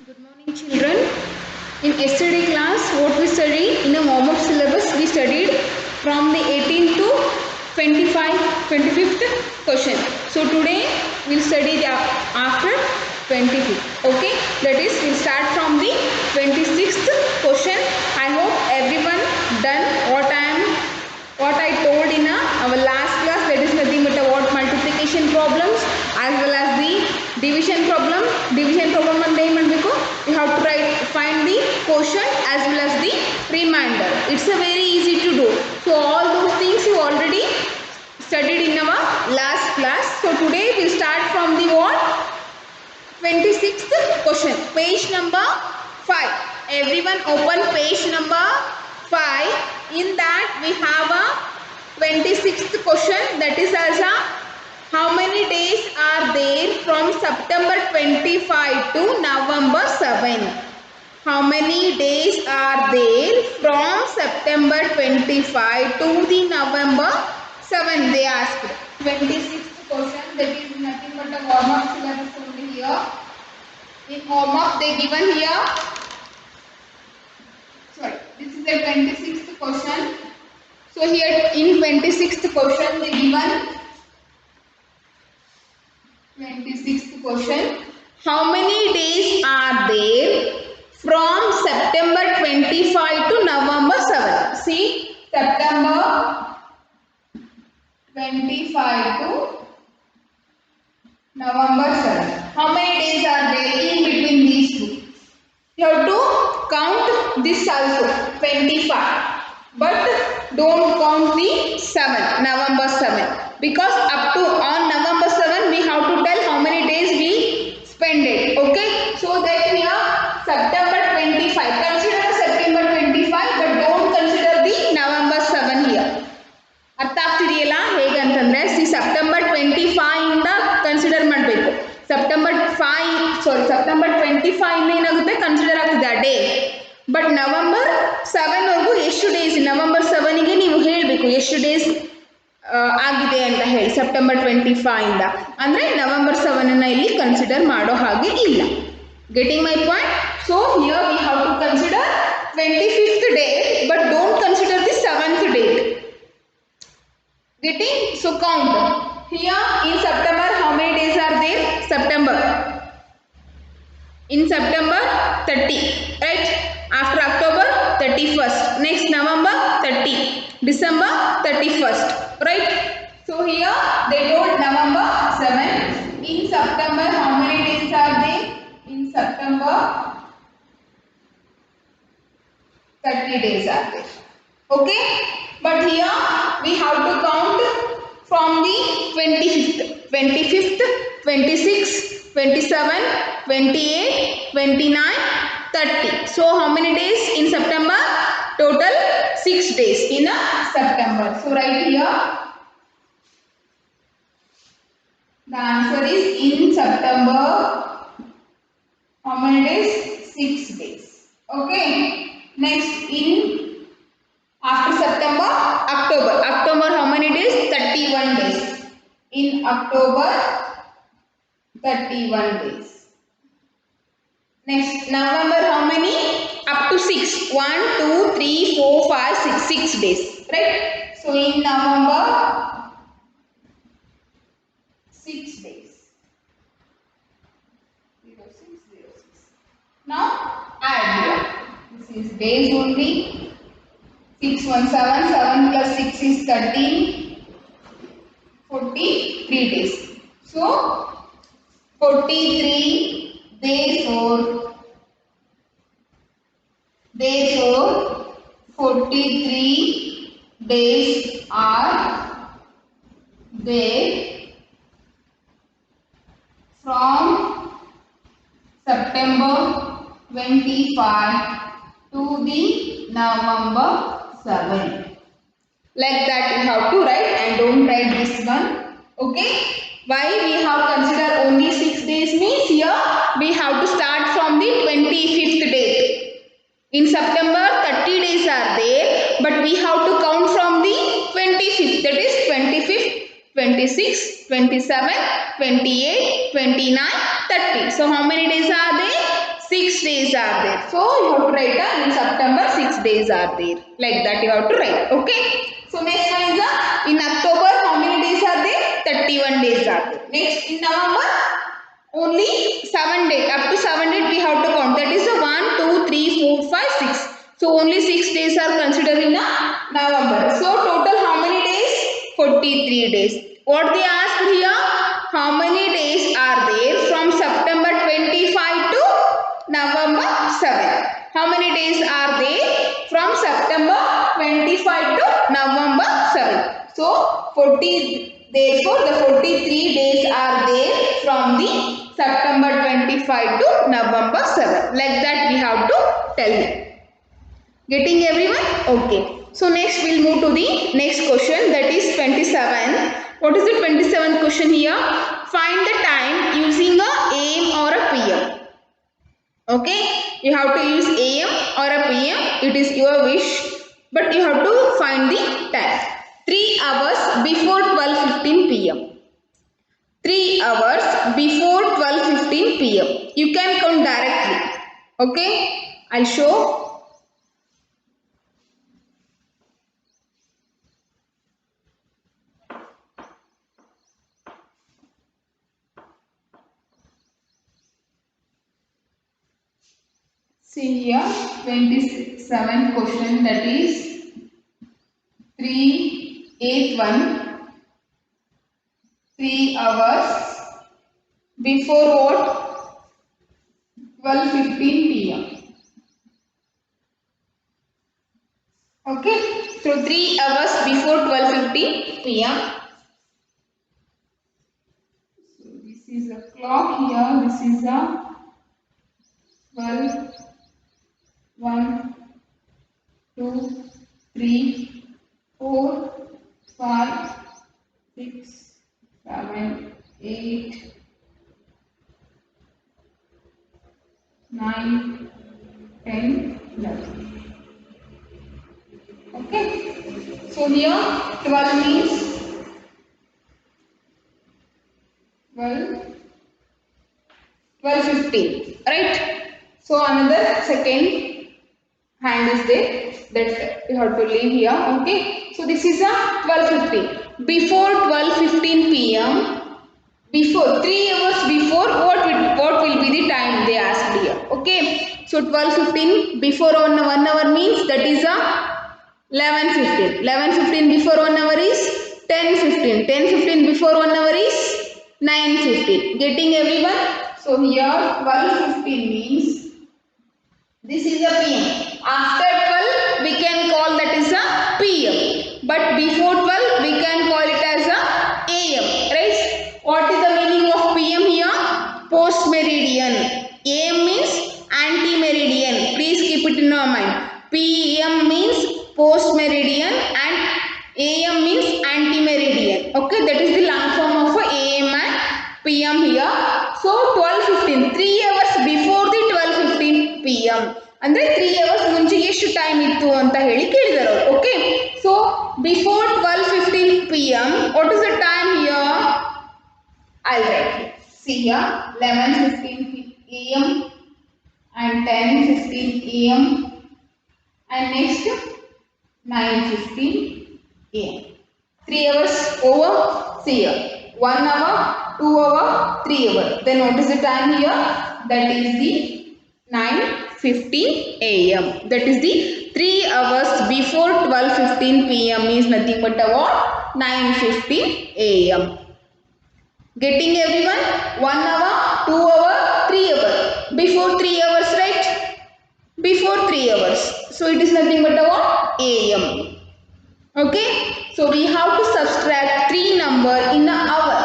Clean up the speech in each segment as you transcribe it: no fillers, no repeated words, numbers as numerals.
Good morning, children. In yesterday class, what we studied in a warm-up syllabus, we studied from the 18th to 25th question. So today we'll study the after 25th. Okay, that is we'll start from the 26th question. I hope everyone done what I told in our last class. That is nothing but what multiplication problems as well as the division problem. Division problem and you have to find the quotient as well as the remainder. It's a very easy to do. So all those things you already studied in our last class. So today we'll start from the what? 26th question. Page number 5. Everyone open page number 5. In that we have a 26th question, that is as a how many days are there from September 25 to November 7? How many days are there from September 25 to the November 7? They asked. 26th question, that is nothing but a warm-up syllabus only here. In warm-up they given here. Sorry, this is the 26th question. So here in 26th question they given 26th question. How many days are there from September 25 to November 7? See, September 25 to November 7. How many days are there in between these two? You have to count this also, 25. But don't count the 7, November 7. Because up to on November 7, we have to tell how many days we spend it. Okay? So that here, September 25. Consider September 25, but don't consider the November 7 here. ಅರ್ಥ ಆಗ್ತಿದೆಯಲ್ಲ ಹೇಗೆ ಅಂತಂದ್ರೆ September 25 ಇಂದ consider ಮಾಡಬೇಕು. September 25 ಏನಾಗುತ್ತೆ consider ಆಗ್ತಿದೆ ಆ day. But November 7 ವರೆಗೂ ಎಷ್ಟು ಡೇಸ್, ನವೆಂಬರ್ 7ಗೆ ನೀವು ಹೇಳಬೇಕು ಎಷ್ಟು ಡೇಸ್ ಆಗಿದೆ ಅಂತ ಹೇಳಿ. ಸೆಪ್ಟೆಂಬರ್ 25 ಇಂದ ಅಂದ್ರೆ ನವೆಂಬರ್ 7 ಇಲ್ಲಿ ಕನ್ಸಿಡರ್ ಮಾಡೋ ಹಾಗೆ ಇಲ್ಲ. Getting my point? So here we have to consider 25th date, but don't consider the 7th date. Getting? So count. Here in September how many days are there? September. In September 30, right? After October 31st. Next November 30. December 31st, right? So here they told November 7. In September how many days are there? In September 30 days are there. Okay? But here we have to count from the 25th, 26, 27, 28, 29, 30. So how many days in September? Total 6 days in September. So right here the answer is in September how many days? 6 days. Okay. Next in after September, October. October how many days? 31 days. In October 31 days. Next November how many? Up to 6. 1, 2, 3, 4, 5, 6. 6 days. Right? So in November 6 days. 0606. Now add here. This is days only. 6 1 7, 7 plus 6 is 13, 43 days. So 43 days or 43 days are there from September 25 to the November 7. Like that you have to write, and don't write this one. Okay? Why we have considered only 6 days means here we have to start from the 25th date. In September 30 days are there, but we have to count from the 25th, that is 25th, 26, 27, 28, 29, 30. So how many days are there? 6 days are there. So you have to write in September 6 days are there. Like that you have to write. Okay. So next one is in October how many days are there? 31 days are there. Next in November only 7 days. Up to 7 days we have to count. That is 1, 2, 3, 4, 5, 6. So only 6 days are considered in November. So total how many days? 43 days. What they asked here? How many days are there from September 25 to November 7? How many days are there from September 25 to November 7? So 40. Therefore, the 43 days are there from the September 25 to November 7. Like that we have to tell him. Getting everyone? Okay. So next we'll move to the next question, that is 27. What is the 27th question here? Find the time using a AM or a PM. Okay. You have to use AM or a PM. It is your wish. But you have to find the time. 3 hours before 12:15 PM. 3 hours before 12:15 PM. You can count directly. Okay. I'll show. See here 27th question, that is 381. 3 hours before what? 12:15 PM. Okay. So 3 hours before 12:15 PM. So this is a clock here. This is a 12. 1, 2, 3, 4, 5, 6, 7, 8, 9, 10, 11. Okay. So here 12 means 12:15. Right. So another second hand is there that you have to leave here. Okay. So this is a 12:15. Before 12:15 PM. Before 3 hours before what will be the time they asked here. Okay. So 12:15 before 1 hour means that is a 11:15. 11:15 before 1 hour is 10:15. 10:15 before 1 hour is 9:15. Getting everyone? So here 12:15 means this is a PM. After 12 we can call that is a PM. But before 12 we can call it as a AM. Right? What is the meaning of PM here? Post meridian. AM means anti-meridian. Please keep it in your mind. PM means post meridian and AM means anti-meridian. Okay, that is the long form of AM and PM here. So 12:15, 3 hours before the 12:15 PM. ಅಂದ್ರೆ 3 hours ಮುಂಚೆ ಎಷ್ಟು time ಇತ್ತು ಅಂತ ಹೇಳಿ ಕೇಳಿದರು. Okay. So before 12:15 PM, what is the time here? I'll write here. See here 11:15 AM and 10:15 AM and next 9:15 AM. 3 hours over. See here 1 hour, 2 hour, 3 hour. Then what is the time here? That is the 9:15 AM. That is the 3 hours before 12:15 PM is nothing but what? 9:15 AM. Getting everyone? 1 hour, 2 hour, 3 hour. Before 3 hours, right? Before 3 hours. So it is nothing but what? AM. Okay. So we have to subtract 3 number in an hour.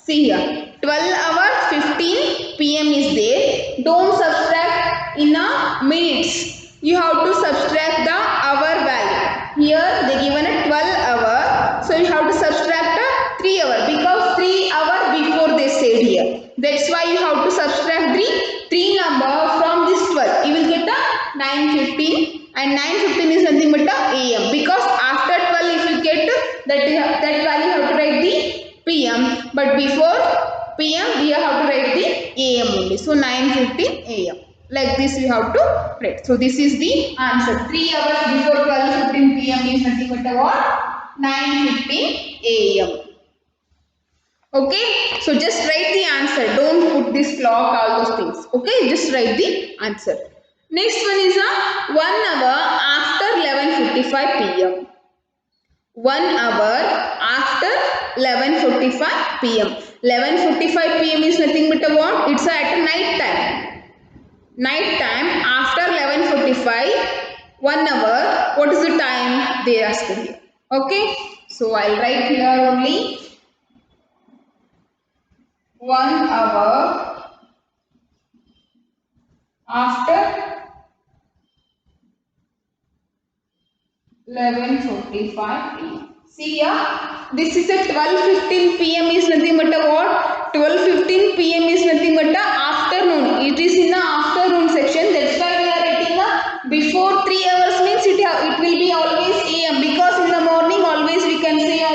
See here 12 hour 15 PM is there. Don't subtract in a minutes. You have to subtract the hour value. Here they given a 12 hour. So you have to subtract a 3 hour because 3 hour before they said here. That's why you have to subtract the 3 number from this 12. You will get a 9:15 and 9:15 is nothing but a AM because after 12 if you get that value you have to write the PM, but before PM we have to write the AM only. So 9:15 AM. Like this you have to write. So this is the answer. 3 hours before 12:15 p.m. is nothing but what? 9:15 a.m. Okay, so just write the answer. Don't put this clock, all those things. Okay, just write the answer. Next one is a 1 hour after 11:45 p.m. 1 hour after 11:45 p.m. 11:45 p.m. is nothing but a what? It's at night time. Night time after 11:45, 1 hour. What is the time they asked here? Okay, so I'll write here only 1 hour after 11:45 p.m. See here, this is at 12:15 p.m. is nothing but a what? 12:15 p.m. is nothing but a afternoon. It is in the afternoon section. That's why we are writing a before 3 hours means it will be always a.m. because in the morning always we can say a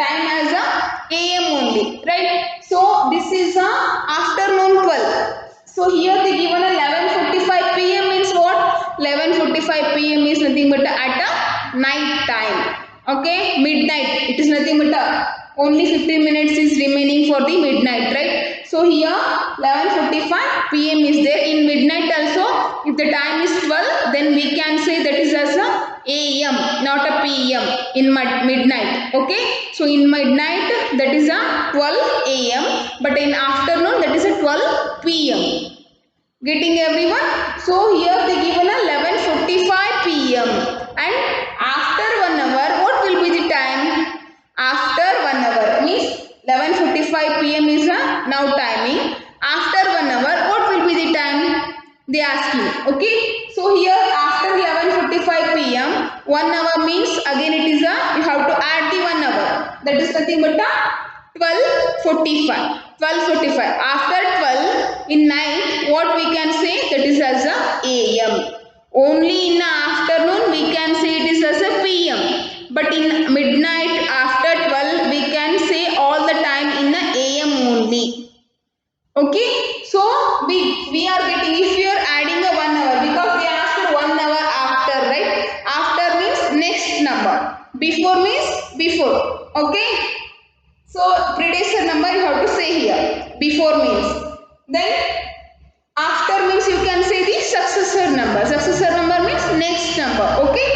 time as a a.m. only, right? So this is a afternoon 12. So here they given a 11:45 p.m. means what? 11:45 p.m. is nothing but at a night time. Okay, midnight. It is nothing but only 15 minutes is remaining for the midnight, right? So here 11:45 p.m. is there. In midnight also, if the time is 12, then we can say that is as a a.m. not a p.m. in midnight. Okay, so in midnight that is a 12 a.m. but in afternoon that is a 12 p.m. Getting everyone? So here they given a 11:45 p.m. and after 1 hour what will be the time? After 1 hour means 11:45 p.m. is a now timing. After 1 hour what will be the time? They ask you. Okay. So here after 11:45 p.m. 1 hour means again it is a you have to add the 1 hour. That is nothing but a 12:45. 12:45. After 12 in night, what we can say that is as a a.m. Only in the afternoon we can say it is as a p.m. But in midnight after 12 we can say all the time in the a.m. only. Okay. So we are getting if you are adding a 1 hour because they asked 1 hour after, right? After means next number. Before means before. Okay. So predecessor number you have to say here. Before means. Then after means you can say the successor number. Successor number means next number. Okay.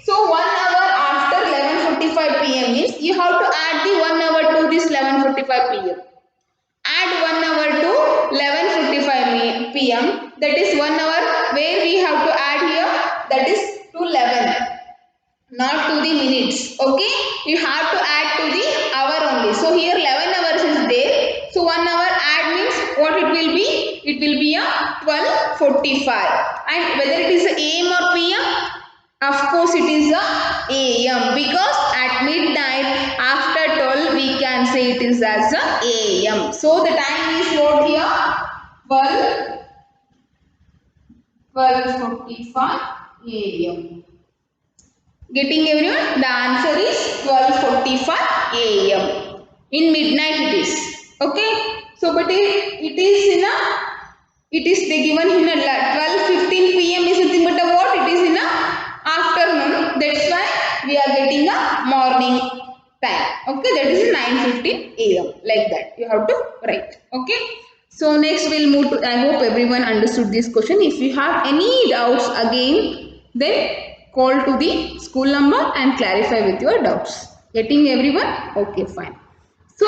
So 1 hour after 11:45 p.m. means you have to add the 1 hour to this 11:45 p.m. Add 1 hour to 11:45 p.m. That is 1 hour where we have to add here. That is to 11. Not to the minutes. Okay, you have to add to the hour only. So here 11 hours is there. So 1 hour add means what it will be? It will be a 12:45. And whether it is AM or PM, of course it is a AM because at midnight after 12 we can say it is as a AM. So the time is what here? 12:45 AM. Getting everyone? The answer is 12:45 a.m. In midnight it is. Okay. So but it is in a it is they given in a 12:15 p.m. is nothing but a what? It is in a afternoon. That's why we are getting a morning time. Okay. That is 9:15 a.m. Like that. You have to write. Okay. So next we'll move to I hope everyone understood this question. If you have any doubts again, then call to the school number and clarify with your doubts. Getting everyone? Okay, fine. So,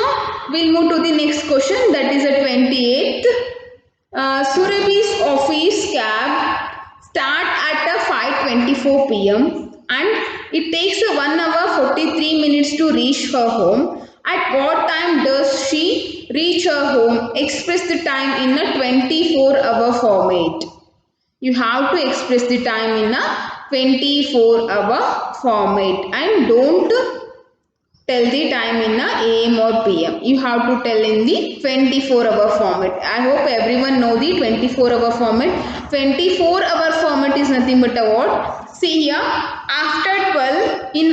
we'll move to the next question, that is a 28th. Surabhi's office cab start at 5:24 p.m. and it takes 1 hour 43 minutes to reach her home. At what time does she reach her home? Express the time in a 24-hour format. You have to express the time in a 24-hour format and don't tell the time in a AM or PM. You have to tell in the 24-hour format. I hope everyone know the 24-hour format. 24-hour format is nothing but a what? See here, after 12 in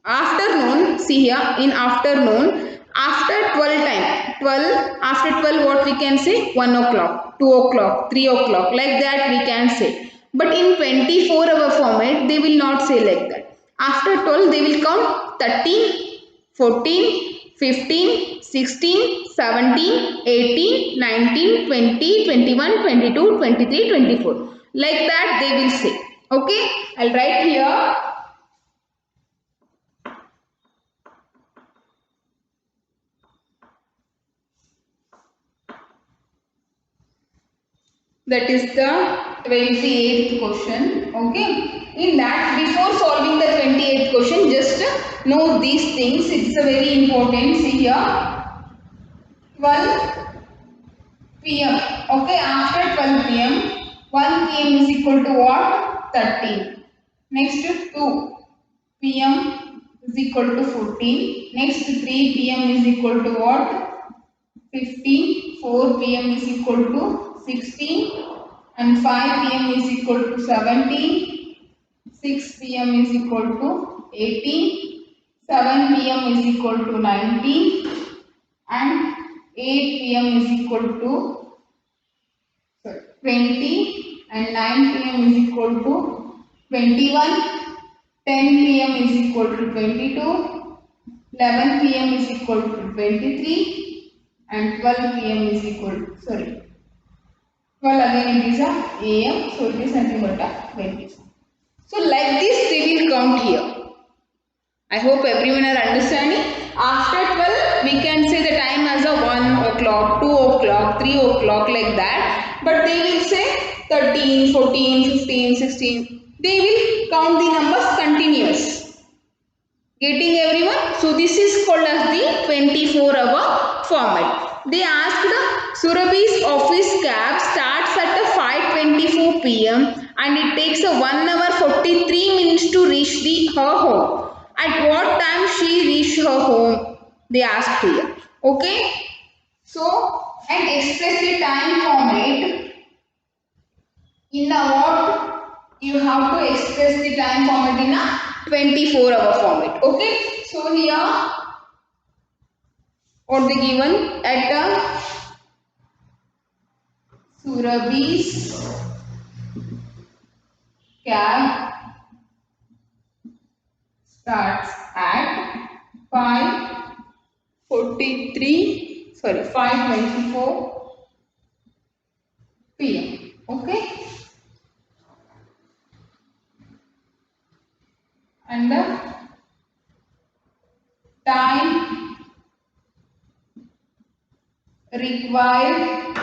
afternoon, see here, in afternoon, after 12 time, 12, after 12 what we can say? 1 o'clock, 2 o'clock, 3 o'clock, like that we can say. But in 24-hour format, they will not say like that. After 12, they will count 13, 14, 15, 16, 17, 18, 19, 20, 21, 22, 23, 24. Like that they will say. Okay, I'll write here. That is the 28th question. Okay. In that, before solving the 28th question, just know these things. It's a very important. See here. 12 p.m. Okay. After 12 p.m. 1 p.m. is equal to what? 13. Next 2 p.m. is equal to 14. Next 3 p.m. is equal to what? 15, 4 p.m. is equal to 16 and 5 p.m. is equal to 17, 6 p.m. is equal to 18, 7 p.m. is equal to 19 and 8 p.m. is equal to 20 and 9 p.m. is equal to 21, 10 p.m. is equal to 22, 11 p.m. is equal to 23 and 12 p.m. is equal to, 12 again it is a am, so it is nothing but a 20. So like this they will count here. I hope everyone are understanding. After 12 we can say the time as a 1 o'clock, 2 o'clock, 3 o'clock like that. But they will say 13, 14, 15, 16. They will count the numbers continuous. Getting everyone? So this is called as the 24-hour format. They asked Surabhi's office cab starts at 5:24 p.m. and it takes 1 hour 43 minutes to reach her home. At what time she reached her home? They asked here. Okay. So and express the time format in a what? You have to express the time format in a 24-hour format. Okay. So here what they given at Surabhi's cab starts at 5:24 p.m. Okay. And the time required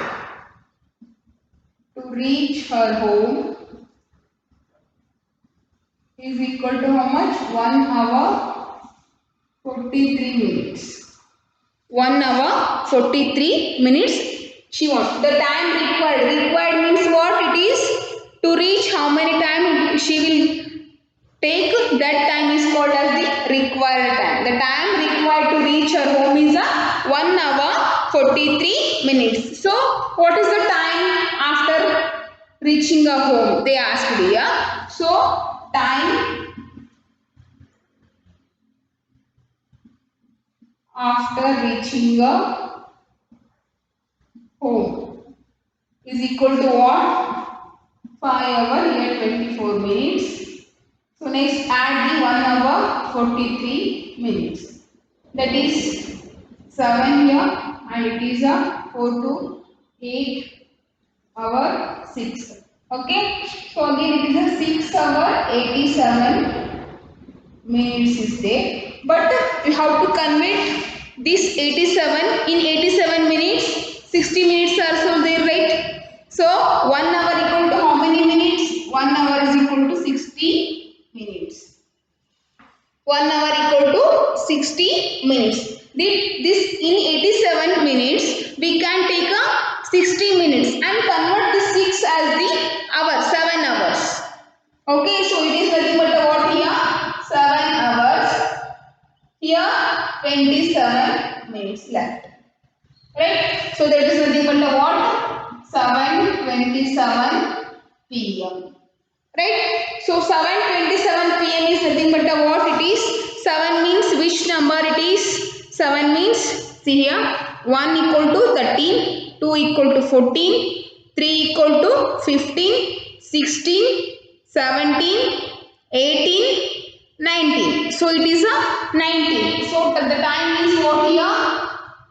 to reach her home is equal to how much? 1 hour 43 minutes. 1 hour 43 minutes she wants. The time required. Required means what? It is to reach how many time she will take. That time is called as the required time. The time required to reach her home is a 1 hour 43 minutes. So what is the time after reaching her home? They asked here. So time after reaching a home is equal to what? 5 hour here 24 minutes. So next add the 1 hour 43 minutes. That is 7 here and it is a 4 to 8 hour 6. Okay. So again it is a 6 hour 87 minutes is there. But you have to convert this 87 in 87 minutes. 60 minutes also there, right? So 1 hour equal to how many minutes? 1 hour is equal to 60 minutes. 1 hour equal to 60 minutes. This in 87 minutes we can take a 60 minutes and convert the 6 as the hour, 7 hours. Okay, so it is nothing but what here? 7 hours. Here 27 minutes left. Right? So that is nothing but what? 7:27 p.m. Right? So 7:27 p.m. is nothing but what it is? 7 means which number it is? 7 means, see here, 1 equal to 13, 2 equal to 14, 3 equal to 15, 16, 17, 18, 19. So it is a 19. So the time is what here?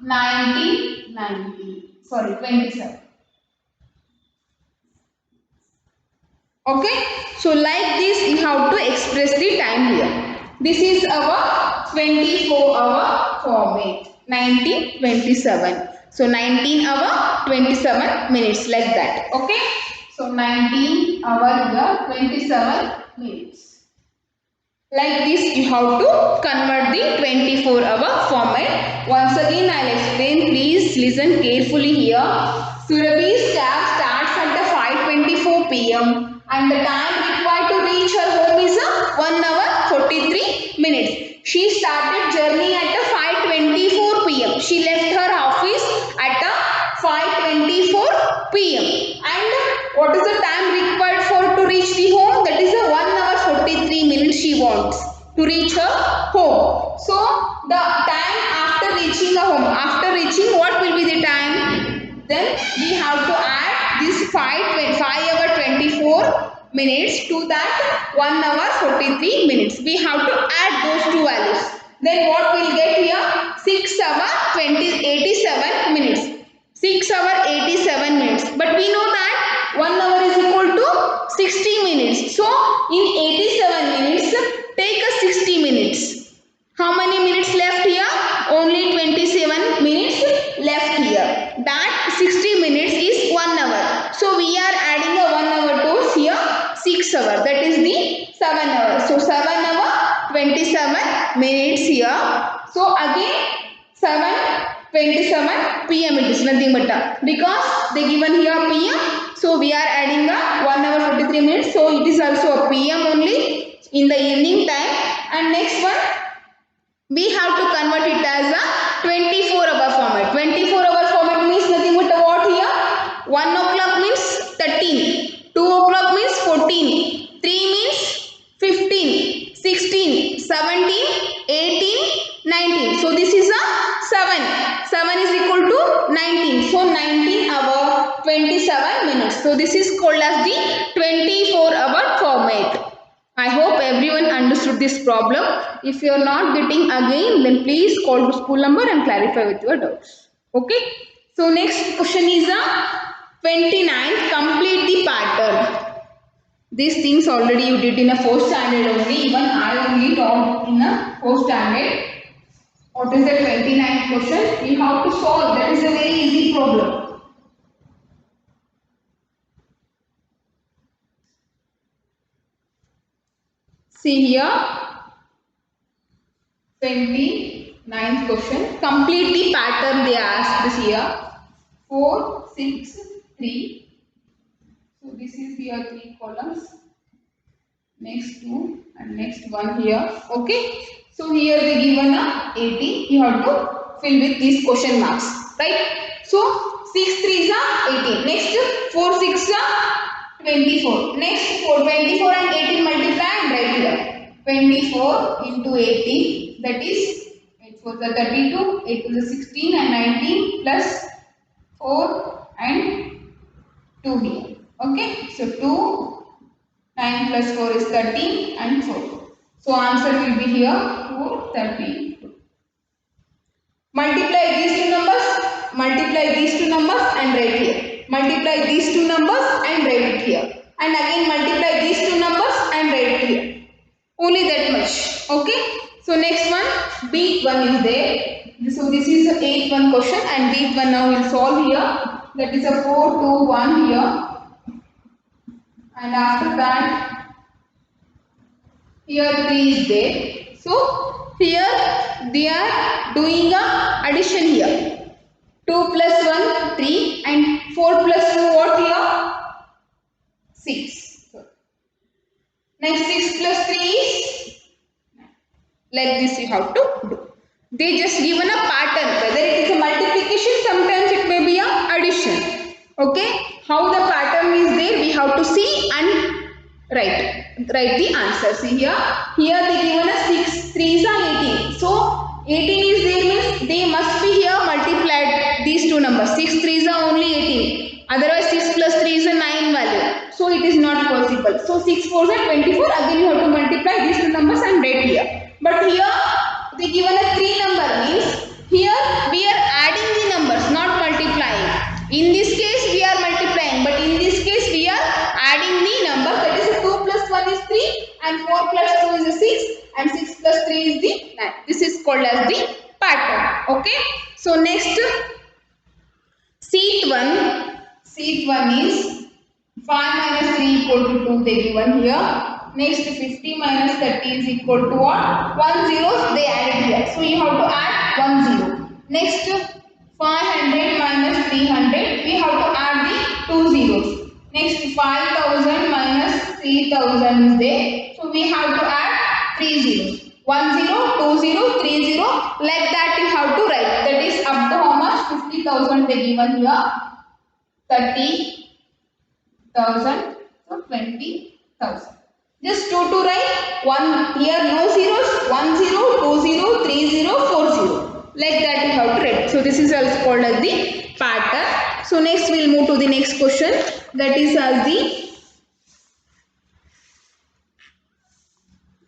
19, 90. Sorry, 27. Okay. So like this you have to express the time here. This is our 24-hour format. 1927. So 19 hour 27 minutes like that. Okay. So 19 hour here 27 minutes. Like this you have to convert the 24-hour format. Once again I will explain. Please listen carefully here. Surabhi's cab starts at the 5:24 p.m. and the time required to reach her home is 1 hour 43 minutes. She started journey at the 5:24 p.m. She left her office at the 5:24 p.m. and what is the time required for to reach the home? That is a 1 hour 43 minutes she wants to reach her home. So the time after reaching the home, after reaching what will be the time? Then we have to add this 5 hour 24 minutes to that 1 hour 43 minutes. We have to add those two values. Then what we'll get here? 6 hour 87 minutes. 6 hour 87 minutes. But we know that 1 hour is equal to 60 minutes. So in 87 minutes, take a 60 minutes. How many minutes left here? Only 27 minutes left here. That 60 minutes is 1 hour. So we are adding a 1 hour to here 6 hour. That is the 7 hours. So 7 hour 27 minutes here. So again 7:27 p.m. it is nothing but because they given here p.m. So we are adding a 1 hour 43 minutes. So it is also a p.m. only in the evening time. And next one we have to convert it as a 24-hour format. 24-hour format means nothing but what here? 1 o'clock means 13, 2 o'clock means 14, 3 means 15, 16, 17, 18, 19. So this is a 7. 7 is equal to 19. So 19 hour 27 minutes. So this is called as the 24-hour format. I hope everyone understood this problem. If you are not getting again, then please call to school number and clarify with your doubts. Okay. So next question is a 29. Complete the pattern. These things already you did in a 4th standard only. Even I only taught in a 4th standard. What is the 29th question? You have to solve. That is a very easy problem. See here, 29th question. Complete the pattern they asked this here. 4, 6, 3. So this is here 3 columns. Next 2 and next 1 here. Okay. So here they given a 80. You have to fill with these question marks. Right. So 6 3s are 18. Next 4 6 are 24. Next 24 and 18 multiply and write here. 24 into 18, that is 8 4 the 32, 8 to the 16 and 19 plus 4 and 2 here. Okay. So 2, 9 plus 4 is 13 and 4. So answer will be here 432. Multiply these two numbers, multiply these two numbers and write here. Multiply these two numbers and write it here. And again multiply these two numbers and write it here. Only that much. Okay. So next one, B one is there. So this is the 8th one question and B one now will solve here. That is a 4 2 1 here. And after that, here 3 is there. So here they are doing a addition here. 2 plus 1 3 and 4 plus 2 what here? 6. Next 6 plus 3 is 9. Like this you have to do. They just given a pattern. Whether it is a multiplication, sometimes it may be a addition. Okay. How the pattern is there, we have to see and write the answer. See here. Here they given us 6 3s are 18. So 18 is there means they must be here multiplied these two numbers. 6 3s are only 18. Otherwise 6 plus 3 is a 9 value. So it is not possible. So 6 4s are 24. Again you have to multiply these two numbers and write here. But here they given a 3 number means here we are adding the numbers, not multiplying. In this case we are multiplying, but in this case we are adding the number. That is 2 plus 1 is 3 and 4 plus 2 is a 6 and 6 plus 3 is the 9. This is called as the pattern. Okay. So next sheet 1 is 5 minus 3 equal to 2 they given here. Next 50 minus 30 is equal to what? 1 zeros they added here. So you have to add 1 zero. Next 500 minus 300 we have to add the 2 zeros. Next 5000 minus 3000 is there. So we have to add 3 zeros. 1 0, 2 0, 3 0, like that you have to write. That is up to how much? 50,000 they given here. 30,000, so 20,000. Just 2 to write. 1 here no zeros. 1 0, 2 0, 3 0, 4 0. Like that you have to write. So this is also called as the pattern. So next we will move to the next question. That is as the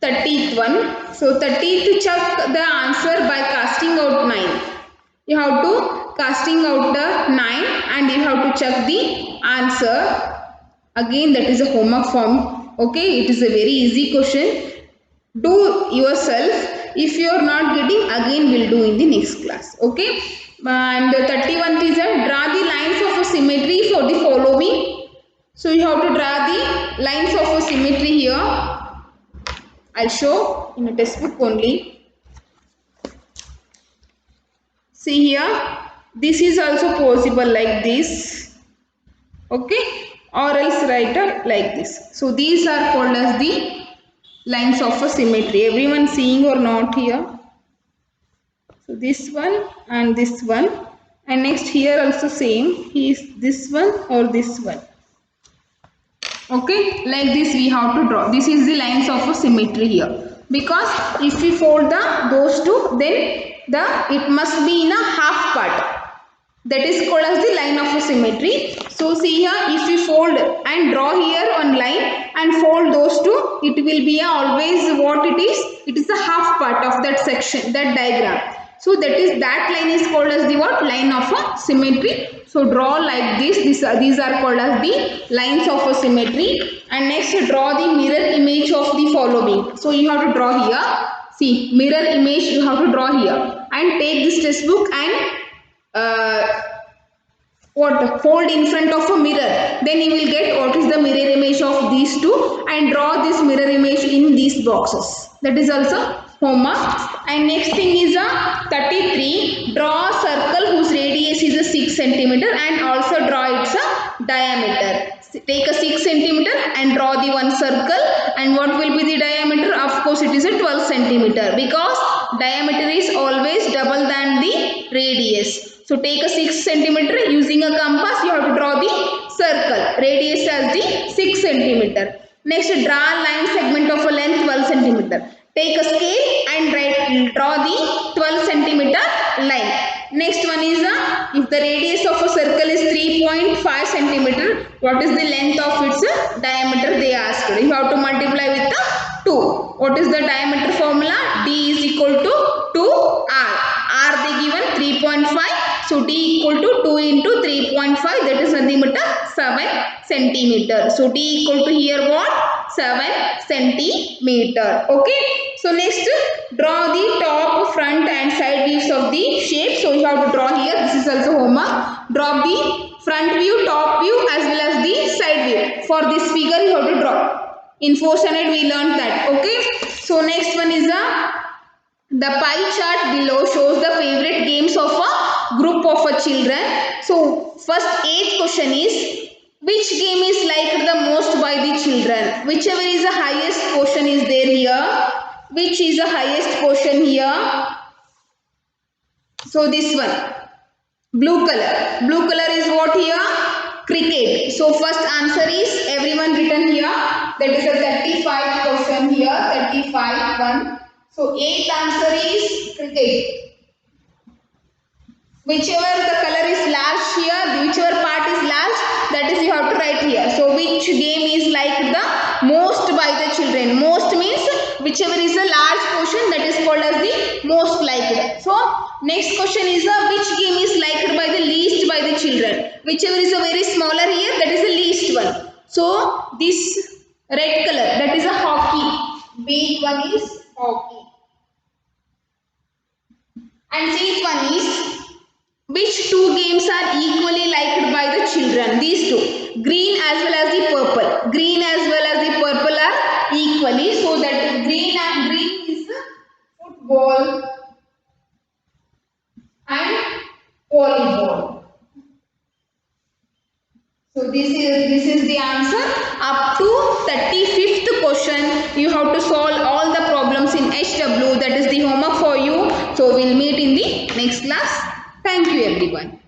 30th one. So 30th check the answer by casting out 9. You have to casting out the 9 and you have to check the answer. Again that is a homework form. Okay, it is a very easy question. Do yourself. If you are not getting, again we'll do in the next class. Okay. And 31st is a draw the lines of a symmetry for the following. So you have to draw the lines of a symmetry here. I'll show in a textbook only. See here, this is also possible like this, okay, or else write like this. So these are called as the lines of a symmetry. Everyone seeing or not here? So this one and this one, and next here also same. Is this one or this one? Okay, like this we have to draw. This is the lines of a symmetry here. Because if we fold those two, then it must be in a half part. That is called as the line of a symmetry. So see here, if we fold and draw here one line and fold those two, it will be always what it is. It is the half part of that section, that diagram. So that line is called as the what? Line of a symmetry. So draw like this. These are called as the lines of a symmetry. And next draw the mirror image of the following. So you have to draw here. See, mirror image you have to draw here. And take this textbook and fold in front of a mirror. Then you will get what is the mirror image of these two and draw this mirror image in these boxes. That is also homework. And next thing is a 33. Draw a circle whose radius is a 6 cm and also draw its diameter. Take a 6 cm and draw the one circle, and what will be the diameter? Of course it is a 12 cm because diameter is always double than the radius. So take a 6 cm, using a compass you have to draw the circle, radius as the 6 cm. Next draw a line segment of a length 12 cm. Take a scale and draw the 12 cm line. Next one is if the radius of a circle is 3.5 cm, what is the length of its diameter they asked. You have to multiply with 2. What is the diameter formula? D is equal to 2R. R they given 3.5. So D equal to 2 into 3.5, that is nothing but 7 centimeter. So D equal to here what? 7 centimeter. Okay. So next draw the top, front and side views of the shape. So you have to draw here. This is also homework. Draw the front view, top view as well as the side view. For this figure you have to draw. In 4th standard we learned that. Okay. So next one is the pie chart below shows the favorite games of a group of children. So first 8th question is, which game is liked the most by the children? Whichever is the highest question is there here. Which is the highest question here? So this one, blue color. Blue color is what here? Cricket. So first answer is everyone written here. That is a 35 question here. 35 one. So 8th answer is cricket. Whichever the color is large here, whichever part is large, that is you have to write here. So which game is liked the most by the children? Most means whichever is a large portion, that is called as the most liked. So next question is which game is liked by the least by the children? Whichever is a very smaller here, that is the least one. So this red color, that is a hockey. Big one is hockey. And this one is, which two games are equally liked by the children? These two, green as well as the purple. Green as well as the purple are equally. So that green is football and volleyball. So this is the answer. Up to 35th question, you have to solve all the problems in HW. That is the homework for you. So we'll meet in the next class. Thank you everyone.